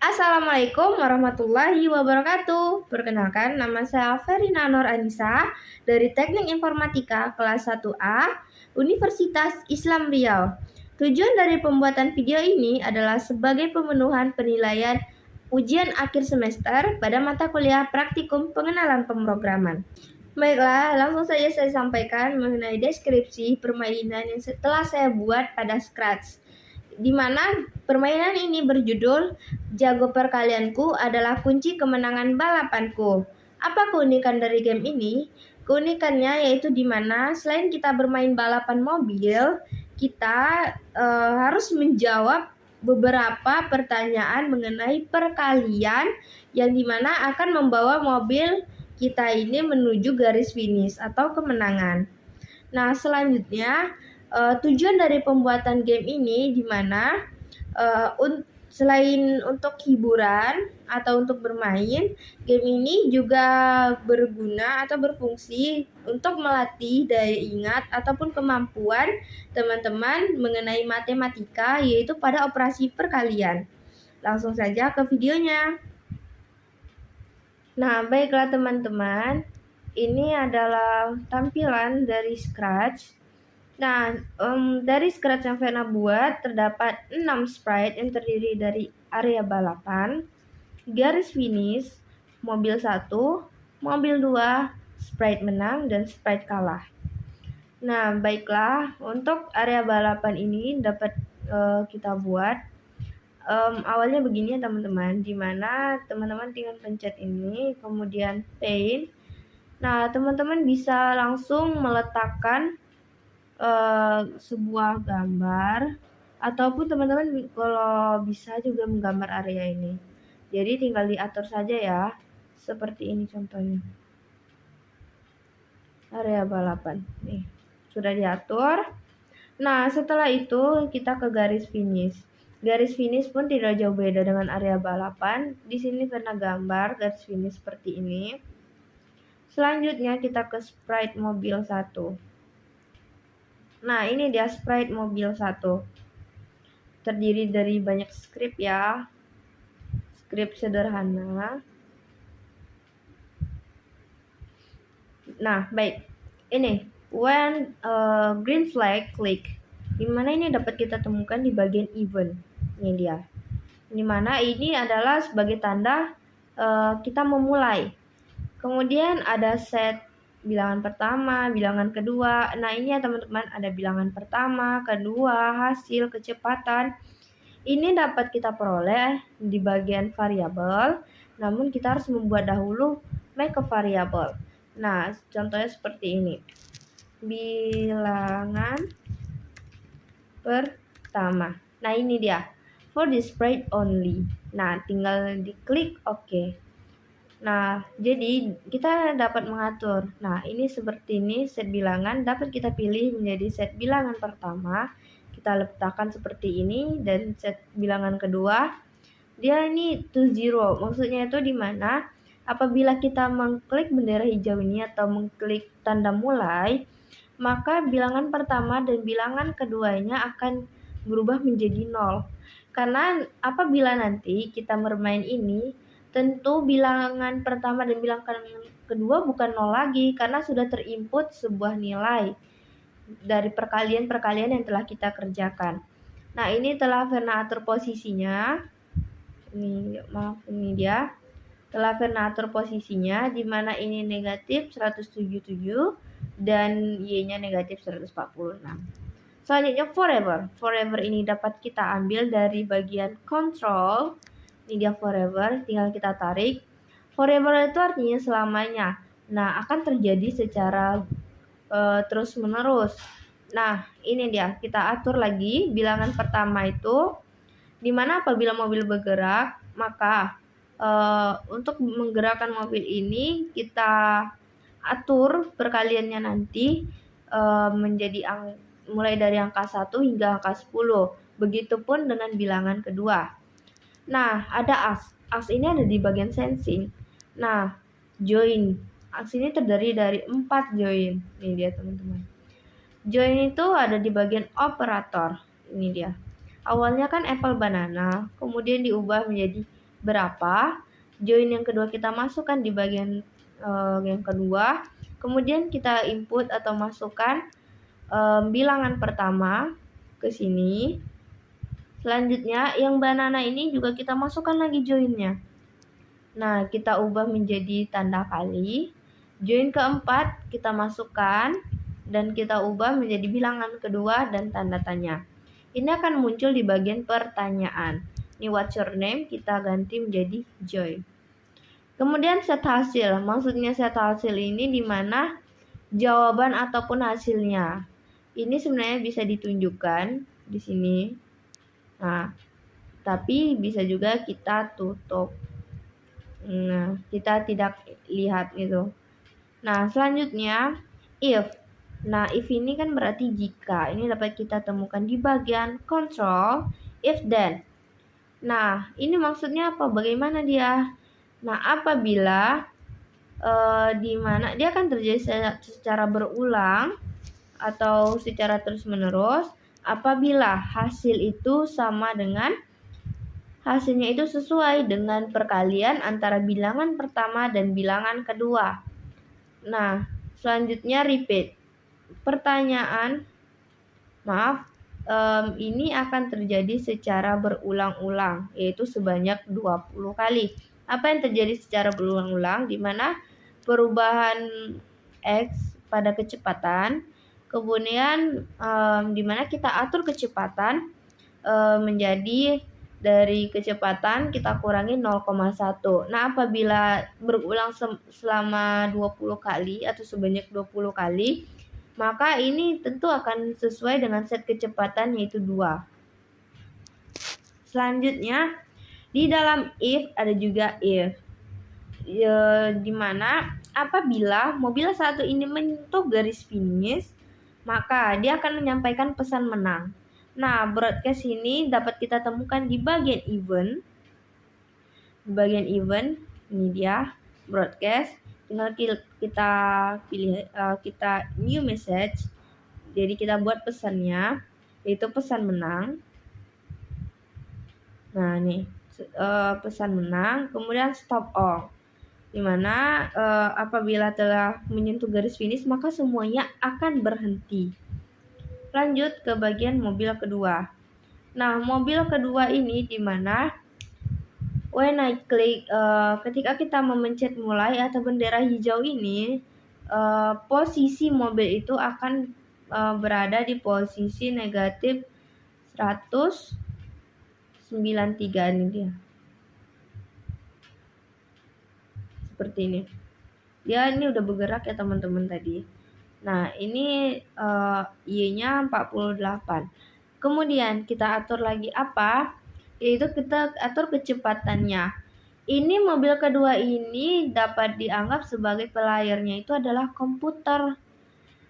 Assalamualaikum warahmatullahi wabarakatuh. Perkenalkan, nama saya Verina Nur Anissa dari Teknik Informatika kelas 1A Universitas Islam Riau. Tujuan dari pembuatan video ini adalah sebagai pemenuhan penilaian ujian akhir semester pada mata kuliah praktikum pengenalan pemrograman. Baiklah, langsung saja saya sampaikan mengenai deskripsi permainan yang telah saya buat pada Scratch, di mana permainan ini berjudul Jago Perkalianku adalah kunci kemenangan balapanku. Apa keunikan dari game ini? Keunikannya yaitu di mana selain kita bermain balapan mobil, kita harus menjawab beberapa pertanyaan mengenai perkalian yang dimana akan membawa mobil kita ini menuju garis finish atau kemenangan. Nah, selanjutnya tujuan dari pembuatan game ini di mana selain untuk hiburan atau untuk bermain, game ini juga berguna atau berfungsi untuk melatih daya ingat ataupun kemampuan teman-teman mengenai matematika, yaitu pada operasi perkalian. Langsung saja ke videonya. Nah, baiklah teman-teman, ini adalah tampilan dari Scratch. Nah, dari Scratch yang Vena buat terdapat 6 sprite yang terdiri dari area balapan, garis finish, mobil 1, mobil 2, sprite menang, dan sprite kalah. Nah, baiklah, untuk area balapan ini dapat kita buat. Awalnya begini ya teman-teman, dimana teman-teman tinggal pencet ini, kemudian paint. Nah, teman-teman bisa langsung meletakkan sebuah gambar, ataupun teman-teman kalau bisa juga menggambar area ini. Jadi tinggal diatur saja ya, seperti ini contohnya. Area balapan nih sudah diatur. Nah, setelah itu kita ke garis finish. Garis finish pun tidak jauh beda dengan area balapan. Di sini pernah gambar garis finish seperti ini. Selanjutnya kita ke sprite mobil 1. Nah, ini dia sprite mobil 1. Terdiri dari banyak script ya. Script sederhana. Nah, baik. Ini when green flag click. Dimana ini dapat kita temukan di bagian event. Ini dia. Dimana ini adalah sebagai tanda kita memulai. Kemudian ada set bilangan pertama, bilangan kedua. Nah, ini ya teman-teman, ada bilangan pertama, kedua, hasil, kecepatan. Ini dapat kita peroleh di bagian variabel, namun kita harus membuat dahulu make a variable. Nah, contohnya seperti ini. Bilangan pertama. Nah, ini dia. For this sprite only. Nah, tinggal diklik OK. Nah, jadi kita dapat mengatur. Nah, ini seperti ini set bilangan dapat kita pilih menjadi set bilangan pertama. Kita letakkan seperti ini, dan set bilangan kedua dia ini to zero. Maksudnya itu di mana apabila kita mengklik bendera hijau ini atau mengklik tanda mulai, maka bilangan pertama dan bilangan keduanya akan berubah menjadi 0. Karena apabila nanti kita bermain ini, tentu bilangan pertama dan bilangan kedua bukan 0 lagi, karena sudah terinput sebuah nilai dari perkalian-perkalian yang telah kita kerjakan. Nah, ini telah Verna atur posisinya. Ini dia. Telah Verna atur posisinya, di mana ini negatif 177 dan Y-nya negatif 146. Selanjutnya forever. Forever ini dapat kita ambil dari bagian control. Ini dia forever, tinggal kita tarik. Forever itu artinya selamanya. Nah, akan terjadi secara terus menerus. Nah, ini dia, kita atur lagi bilangan pertama itu, dimana apabila mobil bergerak, maka untuk menggerakkan mobil ini kita atur perkaliannya nanti menjadi mulai dari angka 1 hingga angka 10. Begitupun dengan bilangan kedua. Nah, ada as. As ini ada di bagian sensing. Nah, join. As ini terdiri dari 4 join. Ini dia teman-teman. Join itu ada di bagian operator. Ini dia. Awalnya kan apple banana, kemudian diubah menjadi berapa, join yang kedua kita masukkan di bagian yang kedua, kemudian kita input atau masukkan bilangan pertama ke sini. Selanjutnya yang banana ini juga kita masukkan lagi joinnya. Nah, kita ubah menjadi tanda kali. Join keempat kita masukkan dan kita ubah menjadi bilangan kedua dan tanda tanya. Ini akan muncul di bagian pertanyaan. Ini what's your name kita ganti menjadi Joy. Kemudian set hasil. Maksudnya set hasil ini di mana jawaban ataupun hasilnya. Ini sebenarnya bisa ditunjukkan di sini. Nah, tapi bisa juga kita tutup. Nah, kita tidak lihat itu. Nah, selanjutnya if. Nah, if ini kan berarti jika. Ini dapat kita temukan di bagian control if then. Nah, ini maksudnya apa? Bagaimana dia? Nah, apabila di mana dia akan terjadi secara berulang atau secara terus-menerus apabila hasil itu sama dengan hasilnya itu sesuai dengan perkalian antara bilangan pertama dan bilangan kedua. Nah, selanjutnya repeat. Pertanyaan, ini akan terjadi secara berulang-ulang, yaitu sebanyak 20 kali. Apa yang terjadi secara berulang-ulang? Di mana perubahan X pada kecepatan, kemudian di mana kita atur kecepatan menjadi dari kecepatan kita kurangi 0,1. Nah, apabila berulang selama 20 kali atau sebanyak 20 kali, maka ini tentu akan sesuai dengan set kecepatan yaitu 2. Selanjutnya, di dalam if ada juga if. Di mana apabila mobil satu ini menyentuh garis finish, maka dia akan menyampaikan pesan menang. Nah, broadcast ini dapat kita temukan di bagian event. Di bagian event, ini dia broadcast. Tinggal kita pilih, kita new message. Jadi kita buat pesannya, yaitu pesan menang. Nah, nih pesan menang. Kemudian stop all. Dimana apabila telah menyentuh garis finish, maka semuanya akan berhenti. Lanjut ke bagian mobil kedua. Nah, mobil kedua ini dimana when I click, ketika kita memencet mulai atau bendera hijau ini, posisi mobil itu akan berada di posisi negatif 193 ini dia. Seperti ini. Dia ini udah bergerak ya teman-teman tadi. Nah, ini Y-nya 48. Kemudian kita atur lagi apa? Yaitu kita atur kecepatannya. Ini mobil kedua ini dapat dianggap sebagai pelayarnya itu adalah komputer.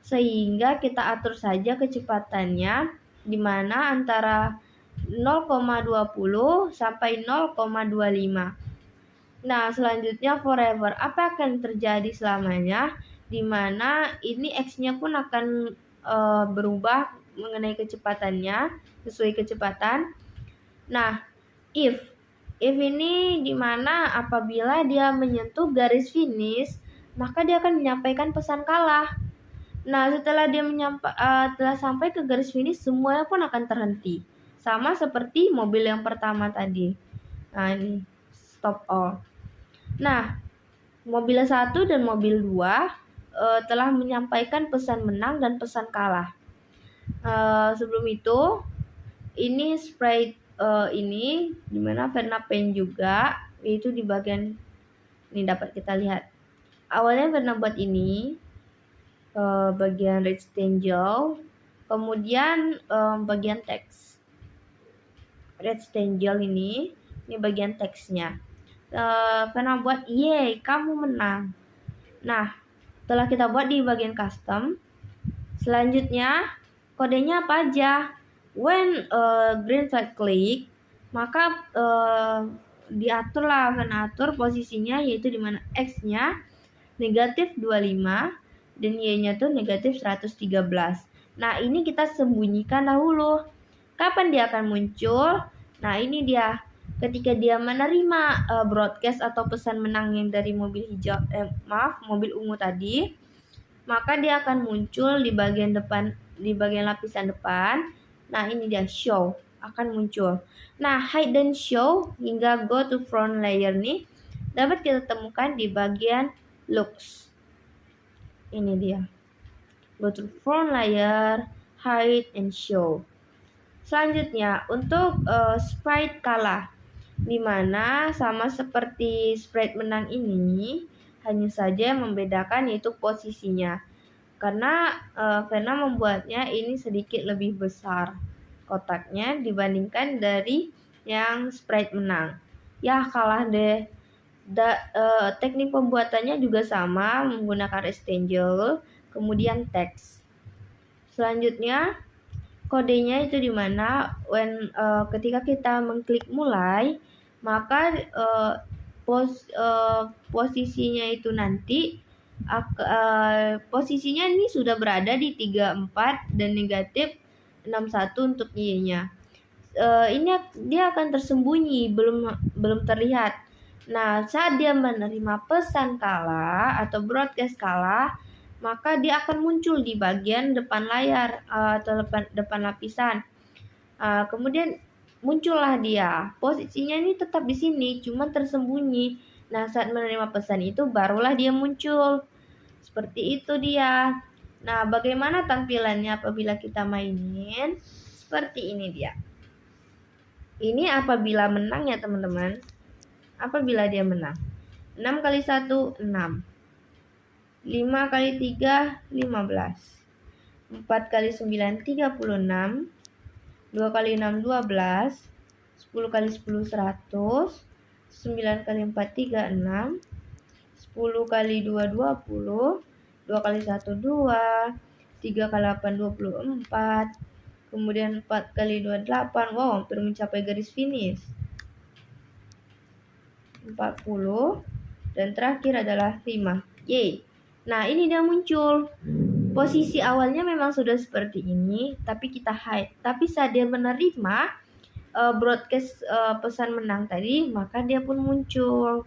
Sehingga kita atur saja kecepatannya di mana antara 0,20 sampai 0,25. Nah, selanjutnya forever. Apa akan terjadi selamanya? Di mana ini X-nya pun akan berubah mengenai kecepatannya sesuai kecepatan. Nah, if ini di mana apabila dia menyentuh garis finish, maka dia akan menyampaikan pesan kalah. Nah, setelah dia telah sampai ke garis finish, semuanya pun akan terhenti. Sama seperti mobil yang pertama tadi. Nah, ini stop all. Nah, mobil 1 dan mobil 2 telah menyampaikan pesan menang dan pesan kalah. Sebelum itu, ini sprite ini dimana Verna Pen juga, yaitu di bagian ini dapat kita lihat. Awalnya Verna buat ini bagian rectangle, kemudian bagian teks. Rectangle ini bagian teksnya. Verna buat yeay kamu menang. Nah, setelah kita buat di bagian custom, selanjutnya kodenya apa aja? When green flag click, maka diaturlah, atur posisinya, yaitu di mana X-nya negatif 25 dan Y-nya tuh negatif 113. Nah, ini kita sembunyikan dahulu. Kapan dia akan muncul? Nah, ini dia. ketika dia menerima broadcast atau pesan menang yang dari mobil hijau, mobil ungu tadi, maka dia akan muncul di bagian depan, di bagian lapisan depan. Nah, ini dia show akan muncul. Nah, hide dan show hingga go to front layer nih dapat kita temukan di bagian looks. Ini dia. Go to front layer, hide and show. Selanjutnya untuk sprite kalah, dimana sama seperti sprite menang ini, hanya saja yang membedakan yaitu posisinya. Karena Verna membuatnya ini sedikit lebih besar kotaknya dibandingkan dari yang sprite menang. Ya kalah deh. Teknik pembuatannya juga sama, menggunakan rectangle, kemudian teks. Selanjutnya kodenya itu dimana ketika kita mengklik mulai, maka posisinya itu nanti posisinya ini sudah berada di 34 dan negatif 61 untuk Y-nya. Ini dia akan tersembunyi, belum terlihat. Nah, saat dia menerima pesan kalah atau broadcast kalah, maka dia akan muncul di bagian depan layar atau depan lapisan. Kemudian muncullah dia. Posisinya ini tetap di sini, cuma tersembunyi. Nah, saat menerima pesan itu barulah dia muncul. Seperti itu dia. Nah, bagaimana tampilannya apabila kita mainin? Seperti ini dia. Ini apabila menang ya teman-teman. Apabila dia menang. 6 kali 1, 6. 5 kali 3, 15. 4 kali 9, 36. 2 kali 6, 12. 10 kali 10, 100. 9 kali 4, 36. 10 kali 2, 20. 2 kali 1, 2. 3 kali 8, 24. Kemudian 4 kali 2, 8. Wow, hampir mencapai garis finish. 40. Dan terakhir adalah 5. Yeay. Nah, ini dia muncul. Posisi awalnya memang sudah seperti ini, tapi kita hide. Tapi saat dia menerima broadcast pesan menang tadi, maka dia pun muncul.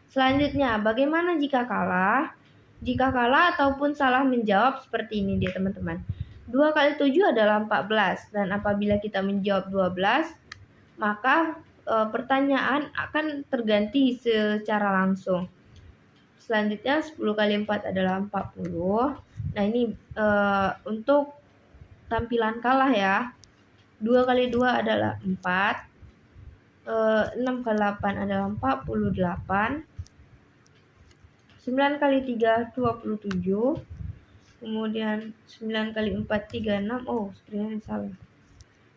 Selanjutnya, bagaimana jika kalah? Jika kalah ataupun salah menjawab seperti ini dia teman-teman. 2 kali 7 adalah 14. Dan apabila kita menjawab 12, maka pertanyaan akan terganti secara langsung. Selanjutnya 10 kali 4 adalah 40. Nah, ini untuk tampilan kalah ya. 2 kali 2 adalah 4. 6 kali 8 adalah 48. 9 kali 3, 27. Kemudian 9 kali 4, 36. Oh, sebenarnya salah.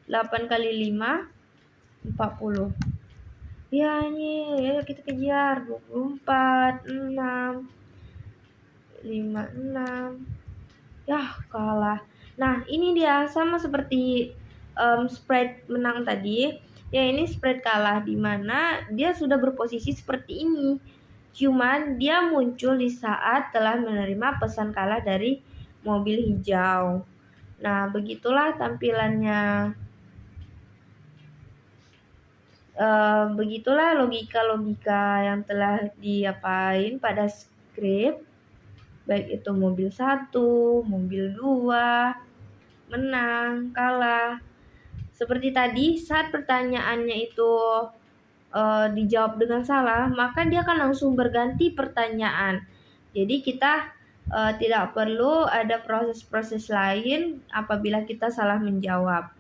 8 kali 5, 40. Ya, ini ayo kita kejar. 24, 6, 5, 6. Yah, kalah. Nah, ini dia sama seperti sprite menang tadi. Ya, ini sprite kalah, dimana dia sudah berposisi seperti ini. Cuman dia muncul di saat telah menerima pesan kalah dari mobil hijau. Nah, begitulah tampilannya. Begitulah logika-logika yang telah diapain pada skrip, baik itu mobil 1, mobil 2, menang, kalah. Seperti tadi, saat pertanyaannya itu dijawab dengan salah, maka dia akan langsung berganti pertanyaan. Jadi kita tidak perlu ada proses-proses lain apabila kita salah menjawab.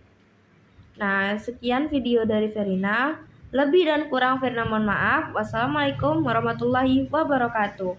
Nah, sekian video dari Verina. Lebih dan kurang Verina mohon maaf. Wassalamualaikum warahmatullahi wabarakatuh.